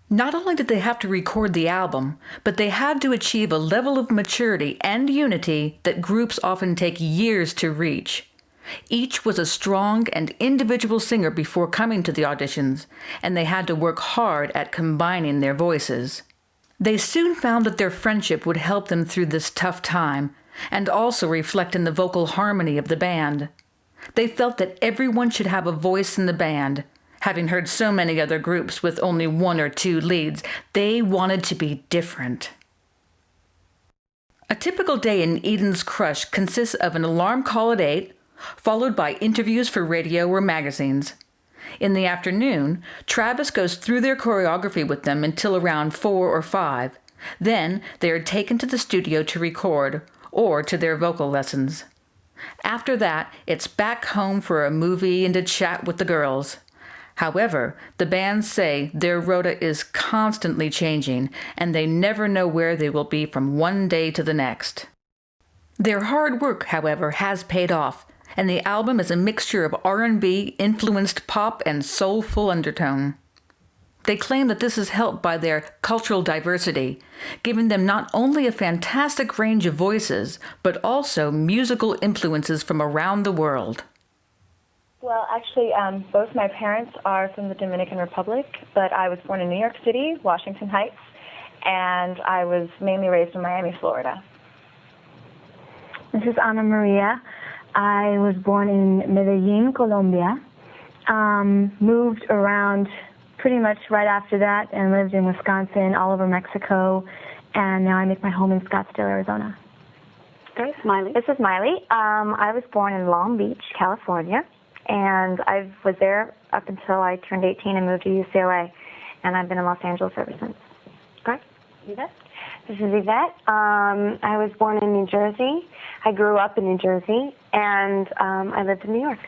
Not only did they have to record the album, but they had to achieve a level of maturity and unity that groups often take years to reach. Each was a strong and individual singer before coming to the auditions, and they had to work hard at combining their voices. They soon found that their friendship would help them through this tough time, and also reflect in the vocal harmony of the band. They felt that everyone should have a voice in the band. Having heard so many other groups with only one or two leads, they wanted to be different. A typical day in Eden's Crush consists of an alarm call at 8, followed by interviews for radio or magazines. In the afternoon, Travis goes through their choreography with them until around 4 or 5. Then they are taken to the studio to record, or to their vocal lessons. After that, it's back home for a movie and a chat with the girls. However, the bands say their rota is constantly changing, and they never know where they will be from one day to the next. Their hard work, however, has paid off, and the album is a mixture of R&B-influenced pop and soulful undertone. They claim that this is helped by their cultural diversity, giving them not only a fantastic range of voices, but also musical influences from around the world. Well, actually, both my parents are from the Dominican Republic, but I was born in New York City, Washington Heights, and I was mainly raised in Miami, Florida. This is Ana Maria. I was born in Medellin, Colombia, moved around pretty much right after that and lived in Wisconsin, all over Mexico, and now I make my home in Scottsdale, Arizona. Okay, Miley. This is Miley. I was born in Long Beach, California, and I was there up until I turned 18 and moved to UCLA, and I've been in Los Angeles ever since. Okay. Yvette? This is Yvette. I was born in New Jersey. I grew up in New Jersey, and I lived in New York.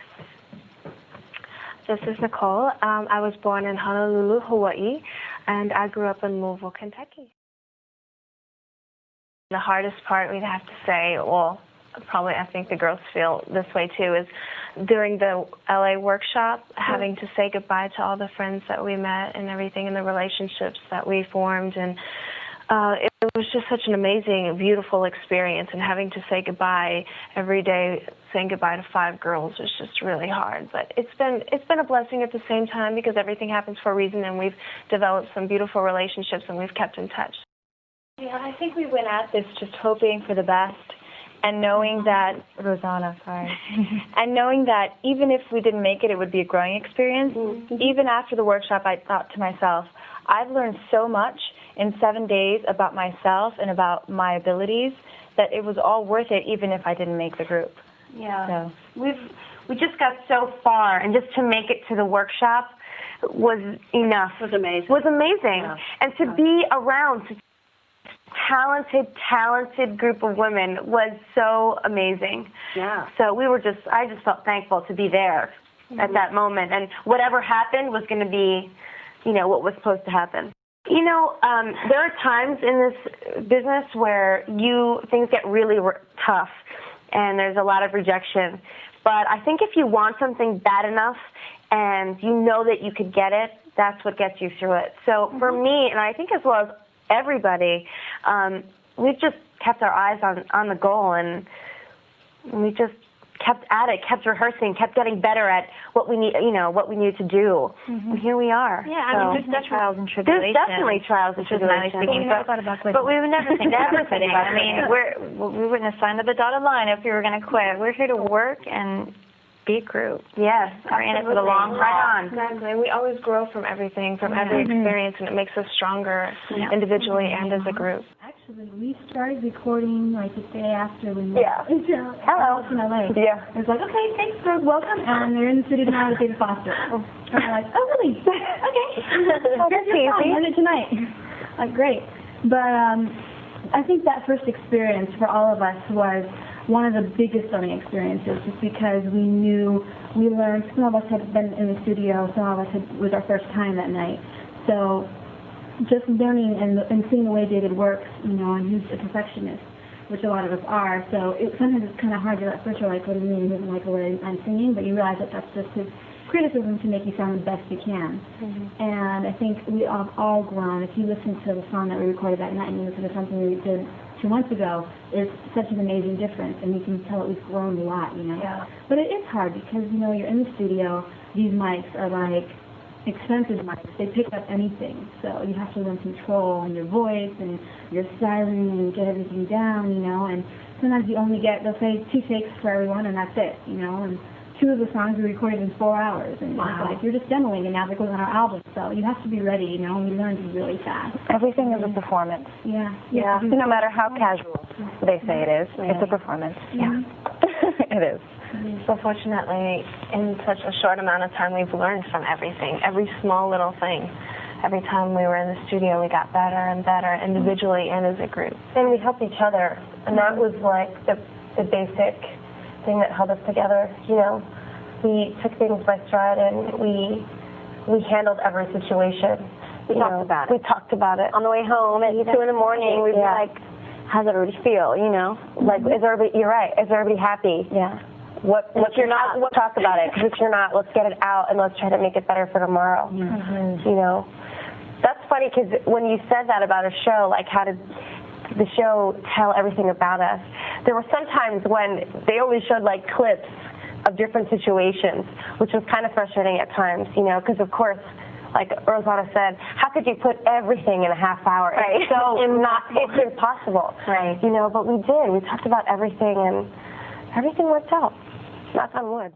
This is Nicole. I was born in Honolulu, Hawaii, and I grew up in Louisville, Kentucky. The hardest part, we'd have to say, well, probably I think the girls feel this way too, is during the LA workshop, having to say goodbye to all the friends that we met and everything and the relationships that we formed. And it was just such an amazing, beautiful experience, and having to say goodbye every day, saying goodbye to 5 girls was just really hard. But it's been a blessing at the same time, because everything happens for a reason, and we've developed some beautiful relationships, and we've kept in touch. Yeah, I think we went at this just hoping for the best, and knowing that, Rosanna, sorry, and knowing that even if we didn't make it, it would be a growing experience. Mm-hmm. Even after the workshop, I thought to myself, I've learned so much in 7 days about myself and about my abilities that it was all worth it, even if I didn't make the group. Yeah, so we just got so far, and just to make it to the workshop was enough. Was amazing. Was amazing, yeah. And to be around such a talented group of women was so amazing. Yeah. So I just felt thankful to be there at that moment, and whatever happened was going to be, what was supposed to happen. There are times in this business where things get really tough, and there's a lot of rejection. But I think if you want something bad enough and you know that you could get it, that's what gets you through it. So for me, and I think as well as everybody, we've just kept our eyes on the goal, and we just kept at it, kept rehearsing, kept getting better at what we need, what we need to do. Mm-hmm. And here we are. Yeah, I mean, there's trials and tribulations. There's definitely trials and tribulations. But we would never think everything. I mean, we wouldn't have signed up the dotted line if we were going to quit. We're here to work and be a group. Yes, we're in it for the long haul. Exactly. We always grow from everything, from every experience, and it makes us stronger individually and as a group. Actually, we started recording like the day after we moved. Yeah. Hello. In LA. Yeah. It was like, okay, thanks, girls, welcome, and they're in the studio tomorrow with David Foster. And we're like, oh, really? Okay. Well, that's easy. We're it tonight. Like, great. But I think that first experience for all of us was one of the biggest learning experiences, just because we learned, some of us had been in the studio, some of us it was our first time that night. So just learning and seeing the way David works, and he's a perfectionist, which a lot of us are. So sometimes it's kind of hard to at first you're like, what do you mean? He doesn't like the way I'm singing, but you realize that that's just criticism to make you sound the best you can. And I think we have all grown. If you listen to the song that we recorded that night and you listen to something we did 2 months ago, it's such an amazing difference, and you can tell that we've grown a lot, you know. Yeah. But it is hard because, you know, you're in the studio, these mics are like expensive mics. They pick up anything. So you have to learn control in your voice and your styling and get everything down, you know. And sometimes you only get, they'll say 2 takes for everyone and that's it, you know. And 2 of the songs we recorded in 4 hours. And it's like, you're just demoing and now they're going on our album. So you have to be ready, you know, and we learned really fast. Everything is a performance. Yeah. No matter how casual they say it is, it's a performance. Yeah. It is. So fortunately, in such a short amount of time, we've learned from everything, every small little thing. Every time we were in the studio, we got better and better, individually and as a group. And we helped each other, and that was like the basic thing that held us together. You know, we took things by stride, and we handled every situation. We talked about it on the way home at 2 in the morning. We'd be like, "How's everybody feel?" You know, like, "Is everybody? You're right. Is everybody happy?" Yeah. What if you're not? We'll talk about it. Because if you're not, let's get it out and let's try to make it better for tomorrow. You know, that's funny because when you said that about a show, like how did the show tell everything about us? There were some times when they only showed like clips of different situations, which was kind of frustrating at times. You know, because of course, like Rosanna said, how could you put everything in a half hour? Right. It's so it's impossible. Right. You know, but we did. We talked about everything and everything worked out. Knock on wood.